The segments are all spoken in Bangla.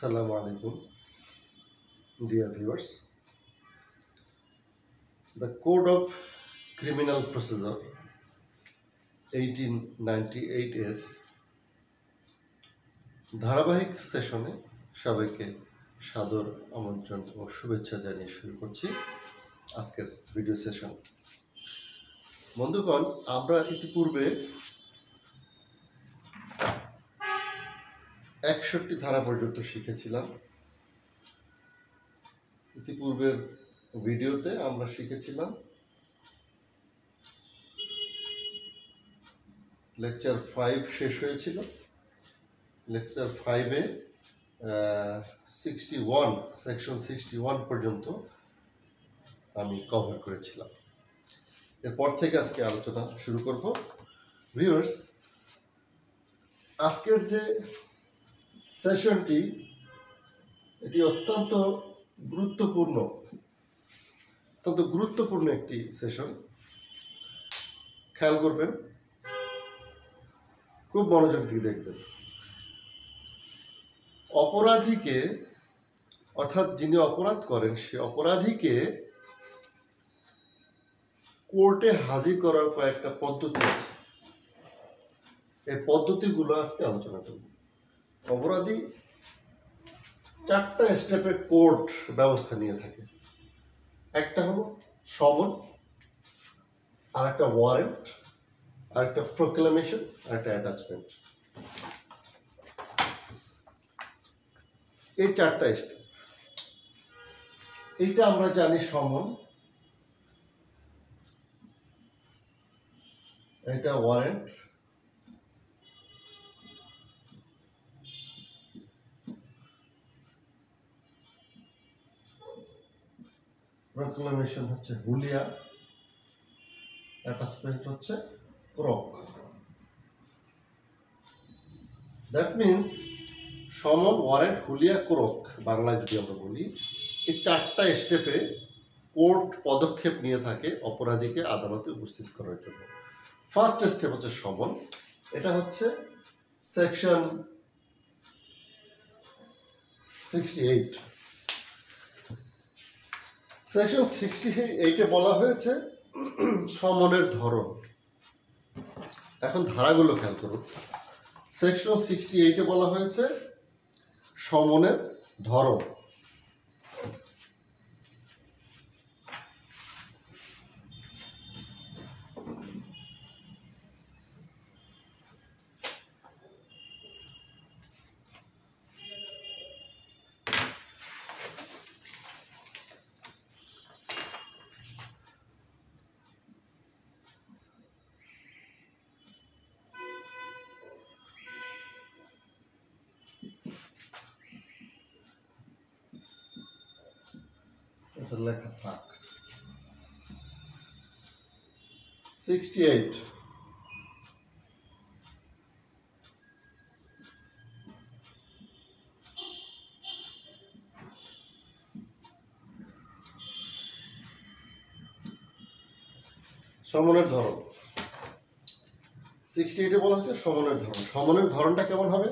Assalamu alaikum, dear viewers. The Code of Criminal Procedure 1898 এর ধারাবাহিক সেশনে সবাইকে সাদর আমন্ত্রণ ও শুভেচ্ছা জানিয়ে শুরু করছি আজকের ভিডিও সেশন। বন্ধুগণ, আমরা ইতিপূর্বে 61 ধারা পর্যন্ত শিখেছিলাম। ইতিপূর্বের ভিডিওতে আমরা শিখেছিলাম লেকচার 5 শেষ হয়েছিল। লেকচার 5-এ 61 সেকশন 61 পর্যন্ত আমি কভার করেছিলাম। এরপর থেকে আজকে আলোচনা শুরু করব। ভিউয়ার্স, আজকের যে সেশনটি এটি অত্যন্ত গুরুত্বপূর্ণ একটি সেশন। খেয়াল করবেন, খুব মনোযোগ দিয়ে দেখবেন। অপরাধীকে, অর্থাৎ যিনি অপরাধ করেন সে অপরাধীকে কোর্টে হাজির করার কয়েকটা পদ্ধতি আছে। এই পদ্ধতিগুলো আজকে আলোচনা করব। অপরাধী 4টা স্টেপে কোর্ট ব্যবস্থা নিয়ে থাকে। একটা হলো সমন, আর একটা ওয়ারেন্ট, আর একটা প্রোক্লামেশন, আর একটা অ্যাটাচমেন্ট। এই 4টা স্টেপ। এইটা আমরা জানি সমন, এটা ওয়ারেন্ট, প্রোক্লামেশন হচ্ছে হুলিয়া, অ্যাটাচমেন্ট হচ্ছে ক্রক। দ্যাট মিনস সমন, ওয়ারেন্ট, হুলিয়া, ক্রক বাংলায় যদি আমরা বলি, এই 4টা স্টেপে কোর্ট পদক্ষেপ নিয়ে থাকে অপরাধীকে আদালতে উপস্থিত করার জন্য। ফার্স্ট স্টেপ হচ্ছে সমন। এটা হচ্ছে সেকশন 68। সেকশন 68-এ বলা হয়েছে সমনের ধরন। এখন ধারাগুলো খেয়াল করুন। সেকশন 68-এ বলা হয়েছে সমনের ধরন। লেখা থাক 68। সমনের ধরন 68-এ বলা হচ্ছে সমনের ধরন। সমনের ধরনটা কেমন হবে?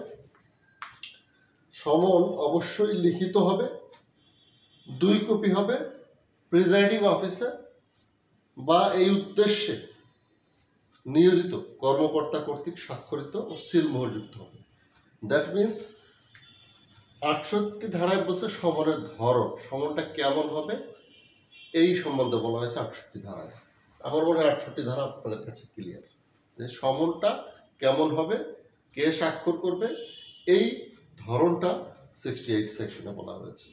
সমন অবশ্যই লিখিত হবে, 2 কপি হবে, প্রিজাইডিং অফিসার বা এই উদ্দেশ্যে নিয়োজিত কর্মকর্তা কর্তৃক স্বাক্ষরিত ও সিলমোহরযুক্ত হবে। দ্যাট মিনস 68 ধারায় বলছে সমনের ধরন, সমনটা কেমন হবে এই সম্বন্ধে বলা হয়েছে 68 ধারায়। আমার মনে হয় 68 ধারা আপনাদের কাছে ক্লিয়ার, যে সমনটা কেমন হবে, কে স্বাক্ষর করবে, এই ধরনটা 68 সেকশনে বলা হয়েছে।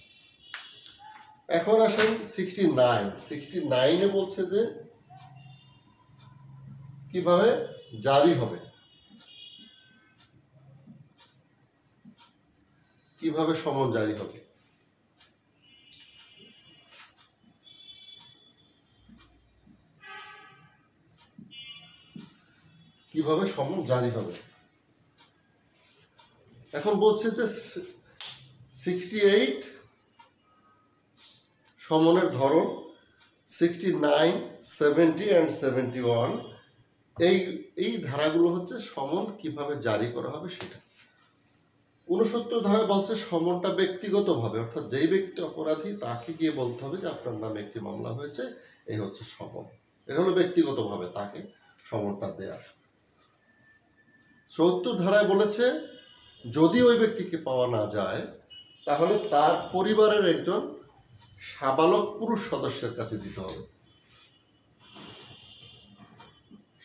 এখন আসেন 69-এ বলছে যে কিভাবে জারি হবে, কিভাবে সমন জারি হবে। কিভাবে সমন জারি হবে। এখন বলছে যে 68 সমনের ধরন, 69, 70 and 71 এই ধারাগুলো হচ্ছে সমন কিভাবে জারি করা হবে সেটা। 69 ধারায় বলছে সমনটা ব্যক্তিগতভাবে, অর্থাৎ যেই ব্যক্তি অপরাধী তাকে গিয়ে বলতে হবে যে আপনার নামে একটি মামলা হয়েছে, এই হচ্ছে সমন। এটা হলো ব্যক্তিগতভাবে তাকে সমনটা দেয়া। 70 ধারায় বলেছে যদি ওই ব্যক্তিকে পাওয়া না যায় তাহলে তার পরিবারের একজন সাবালক পুরুষ সদস্যের কাছে দিতে হবে।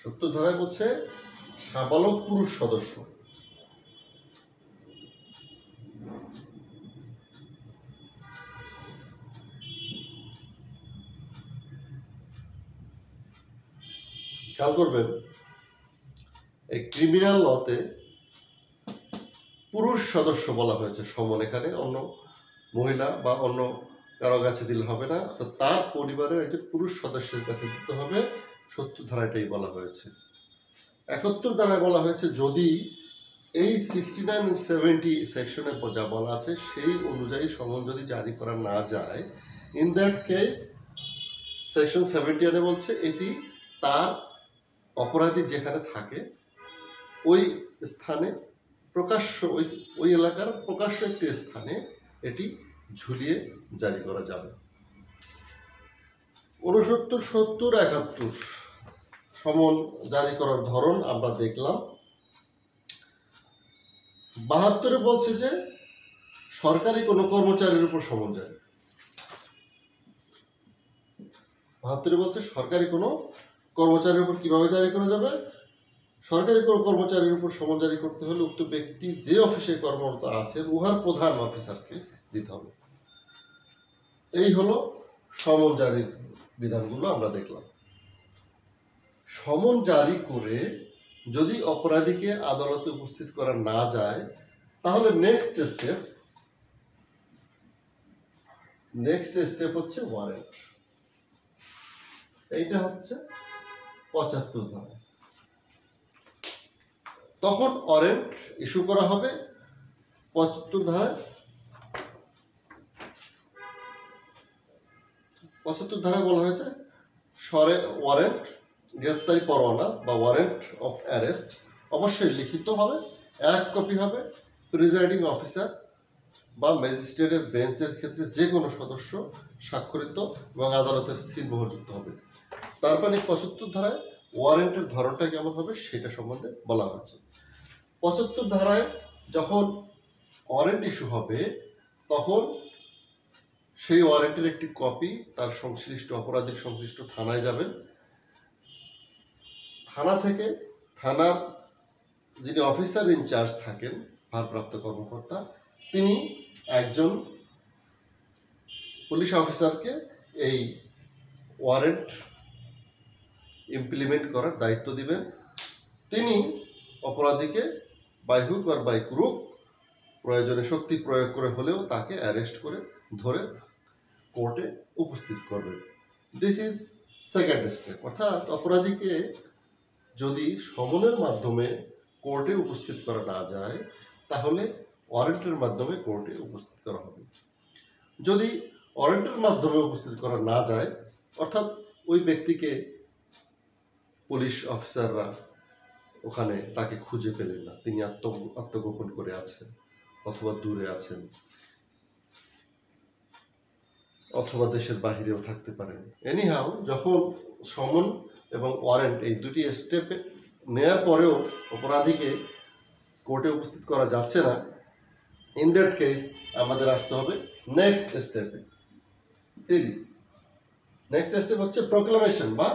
70 ধারায় বলছে সাবালক পুরুষ সদস্য। খেয়াল করবেন এই ক্রিমিনাল লতে পুরুষ সদস্য বলা হয়েছে সমন, এখানে অন্য মহিলা বা অন্য কারো কাছে দিলে হবে না, তো তার পরিবারের একজন পুরুষ সদস্যের কাছে দিতে হবে। 70 ধারাটাই বলা হয়েছে। 71 ধারায় বলা হয়েছে যদি এই 69 and 70 সেকশনে যা বলা আছে সেই অনুযায়ী সমন যদি জারি করা না যায়, ইন দ্যাট কেস সেকশন 71 বলছে এটি তার অপরাধী যেখানে থাকে ওই স্থানে প্রকাশ্য, ওই এলাকার প্রকাশ্য একটি স্থানে এটি ঝুলিয়ে জারি করা যাবে। 69, 70, 71 সমন জারি করার ধরন আমরা দেখলাম। 72 বলছে যে সরকারি কোনো কর্মচারীর উপর সমন জারি। 72 বলছে সরকারি কোনো কর্মচারীর উপর কিভাবে জারি করা যাবে। সরকারি কোনো কর্মচারীর উপর সমন জারি করতে হলে উক্ত ব্যক্তি যে অফিসে কর্মরত আছে উহার প্রধান অফিসারকে দিতে হবে। এই হলো সমন জারির বিধানগুলো আমরা দেখলাম। সমন জারি করে যদি অপরাধীকে আদালতে উপস্থিত করা না যায় তাহলে নেক্সট স্টেপ হচ্ছে ওয়ারেন্ট। এইটা হচ্ছে 75 ধারা। তখন ওয়ারেন্ট ইস্যু করা হবে 75 ধারায়। 75 ধারায় বলা হয়েছে ওয়ারেন্ট, গ্রেপ্তারি পরোয়ানা বা ওয়ারেন্ট অফ অ্যারেস্ট অবশ্যই লিখিত হবে, 1 কপি হবে প্রিজাইডিং অফিসার বা ম্যাজিস্ট্রেটের বেঞ্চের ক্ষেত্রে যে কোনো সদস্য স্বাক্ষরিত এবং আদালতের সিলমোহরযুক্ত হবে। তার মানে 75 ধারায় ওয়ারেন্টের ধরনটা কেমন হবে সেটা সম্বন্ধে বলা হয়েছে। 75 ধারায় যখন ওয়ারেন্ট ইস্যু হবে তখন সেই ওয়ারেন্টের একটি কপি তার সংশ্লিষ্ট অপরাধীর সংশ্লিষ্ট থানায় যাবেন। থানা থেকে থানার যিনি অফিসার ইনচার্জ থাকেন, ভারপ্রাপ্ত কর্মকর্তা, তিনি একজন পুলিশ অফিসারকে এই ওয়ারেন্ট ইমপ্লিমেন্ট করার দায়িত্ব দিবেন। তিনি অপরাধীকে বাই হুক আর বাই ক্রুক প্রয়োজনে শক্তি প্রয়োগ করে হলেও তাকে অ্যারেস্ট করে ধরে কোর্টে উপস্থিত করবেন। This is second step. অর্থাৎ অপরাধীকে যদি সমনের মাধ্যমে কোর্টে উপস্থিত করা না যায় তাহলে ওয়ারেন্টের মাধ্যমে কোর্টে উপস্থিত করা হবে। যদি ওয়ারেন্টের মাধ্যমে উপস্থিত করা না যায়, অর্থাৎ ওই ব্যক্তিকে পুলিশ অফিসাররা ওখানে তাকে খুঁজে পেলেন না, তিনি আত্মগোপন করে আছেন অথবা দূরে আছেন অথবা দেশের বাহিরেও থাকতে পারেন, এনিহাউ যখন সমন এবং ওয়ারেন্ট এই দুটি স্টেপে নেয়ার পরেও অপরাধীকে কোর্টে উপস্থিত করা যাচ্ছে না, ইন দ্যাট কেস আমাদের আসতে হবে নেক্সট স্টেপে। নেক্সট স্টেপ হচ্ছে প্রোক্লামেশন বা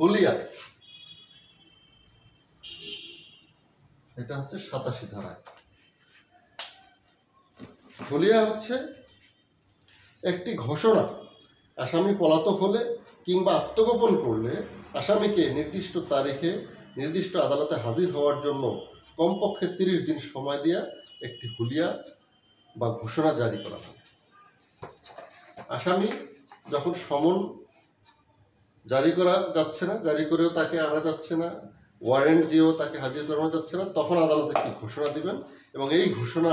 হুলিয়া। এটা হচ্ছে 87 ধারায়। হুলিয়া হচ্ছে একটি ঘোষণা, আসামি পলাতক হলে কিংবা আত্মগোপন করলে আসামিকে নির্দিষ্ট তারিখে নির্দিষ্ট আদালতে হাজির হওয়ার জন্য কমপক্ষে 30 দিন সময় দেওয়া একটি হুলিয়া বা ঘোষণা জারি করা হয়। আসামি যখন সমন জারি করা যাচ্ছে না, জারি করেও তাকে আনা যাচ্ছে না, ওয়ারেন্ট দিয়েও তাকে হাজির করানো যাচ্ছে না, তখন আদালত একটি ঘোষণা দিবেন এবং এই ঘোষণা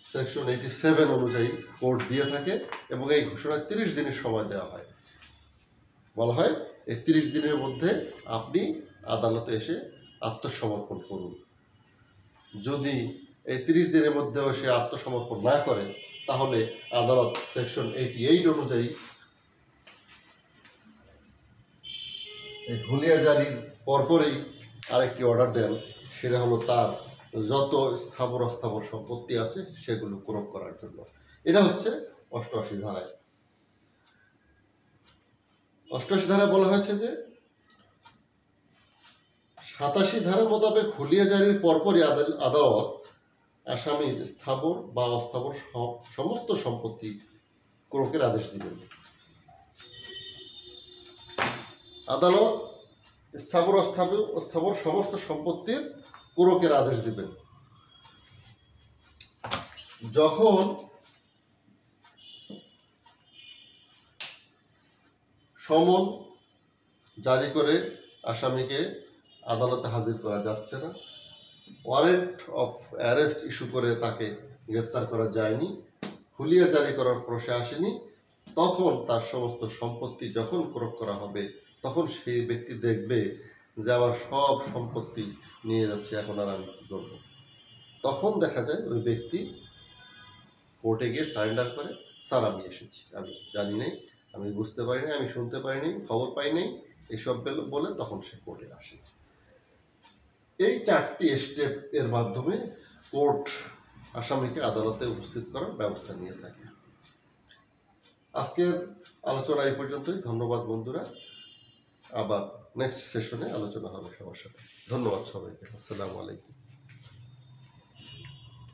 সেকশন 87 অনুযায়ী কোর্ট দিয়ে থাকে এবং এই ঘোষণায় 30 দিনের সময় দেওয়া হয়। বলা হয় এই 30 দিনের মধ্যে আপনি আদালতে এসে আত্মসমর্পণ করুন। যদি এই 30 দিনের মধ্যেও সে আত্মসমর্পণ না করে, তাহলে আদালত সেকশন 88 অনুযায়ী এই হুলিয়া জারির পরপরই আরেকটি অর্ডার দেন, সেটা হলো তার যত স্থাবর অস্থাবর সম্পত্তি আছে সেগুলো ক্রয় করার জন্য। এটা হচ্ছে 88 ধারায়। 88 ধারায় বলা হয়েছে যে 87 ধারা মোতাবেক হুলিয়া জারির পরপরই আদালত আসামির স্থাবর বা অস্থাবর সমস্ত সম্পত্তি ক্রয়ের আদেশ দিবেন। আদালত স্থাবর অস্থাবর সমস্ত সম্পত্তির ক্রয়ের আদেশ দিবেন যখন সমন জারি করে আসামিকে আদালতে হাজির করা যাচ্ছে না, ওয়ারেন্ট অফ অ্যারেস্ট ইস্যু করে তাকে গ্রেপ্তার করা যায়নি, হুলিয়া জারি করার প্রশ্নে আসেনি, তখন তার সমস্ত সম্পত্তি যখন ক্রয় করা হবে, তখন সেই ব্যক্তি দেখবে যে আমার সব সম্পত্তি নিয়ে যাচ্ছে, এখন আর আমি কী করব। তখন দেখা যায় ওই ব্যক্তি কোর্টে গিয়ে সারেন্ডার করে, স্যার আমি এসেছি, আমি জানি নাই, আমি বুঝতে পারি নাই, আমি শুনতে পারিনি, খবর পাই নাই, এইসব বলে তখন সে কোর্টে আসে। এই 4টি স্টেপ এর মাধ্যমে কোর্ট আসামিকে আদালতে উপস্থিত করার ব্যবস্থা নিয়ে থাকে। আজকের আলোচনা এই পর্যন্তই। ধন্যবাদ বন্ধুরা, আবার নেক্সট সেশনে আলোচনা হবে সবার সাথে। ধন্যবাদ সবাইকে। আসসালামু আলাইকুম।